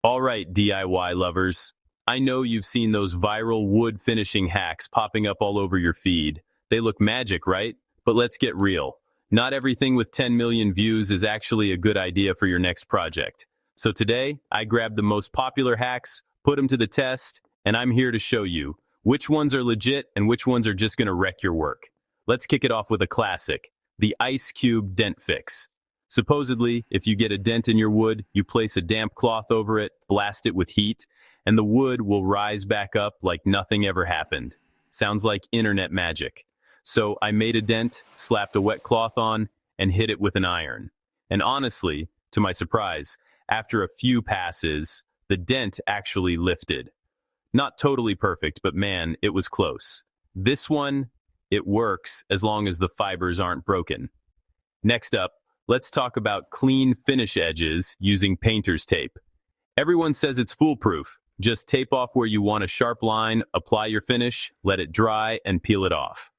All right, DIY lovers. I know you've seen those viral wood finishing hacks popping up all over your feed. They look magic, right? But let's get real. Not everything with 10 million views is actually a good idea for your next project. So today, I grabbed the most popular hacks, put them to the test, and I'm here to show you which ones are legit and which ones are just going to wreck your work. Let's kick it off with a classic, the ice cube dent fix. Supposedly, if you get a dent in your wood, you place a damp cloth over it, blast it with heat, and the wood will rise back up like nothing ever happened. Sounds like internet magic. So I made a dent, slapped a wet cloth on, and hit it with an iron. And honestly, to my surprise, after a few passes, the dent actually lifted. Not totally perfect, but man, it was close. This one, it works as long as the fibers aren't broken. Next up, let's talk about clean finish edges using painter's tape. Everyone says it's foolproof. Just tape off where you want a sharp line, apply your finish, let it dry, and peel it off.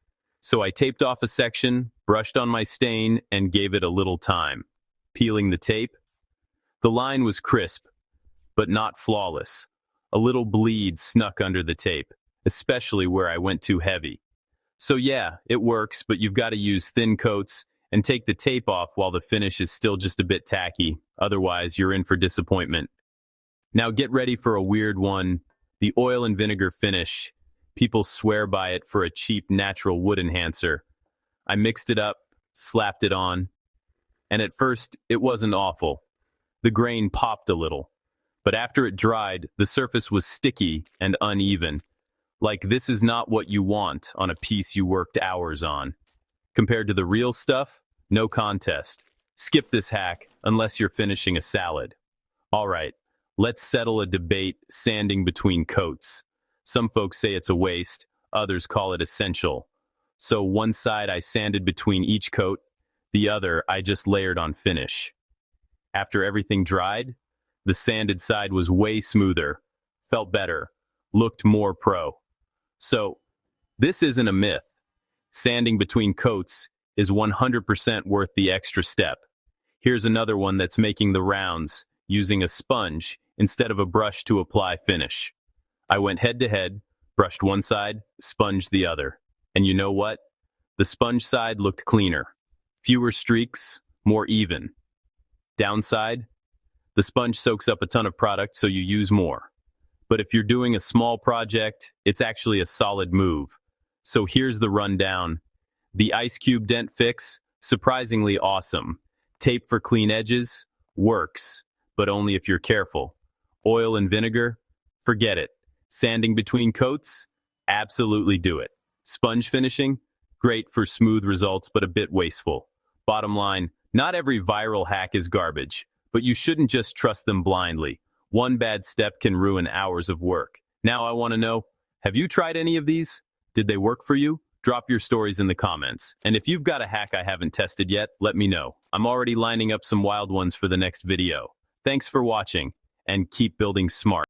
So I taped off a section, brushed on my stain, and gave it a little time. Peeling the tape, the line was crisp, but not flawless. A little bleed snuck under the tape, especially where I went too heavy. So yeah, it works, but you've got to use thin coats and take the tape off while the finish is still just a bit tacky. Otherwise, you're in for disappointment. Now get ready for a weird one, the oil and vinegar finish. People swear by it for a cheap natural wood enhancer. I mixed it up, slapped it on, and at first, it wasn't awful. The grain popped a little, but after it dried, the surface was sticky and uneven. Like this is not what you want on a piece you worked hours on. Compared to the real stuff, no contest. Skip this hack unless you're finishing a salad. All right, let's settle a debate sanding between coats. Some folks say it's a waste, others call it essential. So one side I sanded between each coat, the other I just layered on finish. After everything dried, the sanded side was way smoother, felt better, looked more pro. So this isn't a myth. Sanding between coats is 100% worth the extra step. Here's another one that's making the rounds, using a sponge instead of a brush to apply finish. I went head to head, brushed one side, sponged the other. And you know what? The sponge side looked cleaner. Fewer streaks, more even. Downside? The sponge soaks up a ton of product, so you use more. But if you're doing a small project, it's actually a solid move. So here's the rundown. The ice cube dent fix, surprisingly awesome. Tape for clean edges, works, but only if you're careful. Oil and vinegar, forget it. Sanding between coats, absolutely do it. Sponge finishing, great for smooth results, but a bit wasteful. Bottom line, not every viral hack is garbage, but you shouldn't just trust them blindly. One bad step can ruin hours of work. Now I want to know, have you tried any of these? Did they work for you? Drop your stories in the comments. And if you've got a hack I haven't tested yet, let me know. I'm already lining up some wild ones for the next video. Thanks for watching, and keep building smart.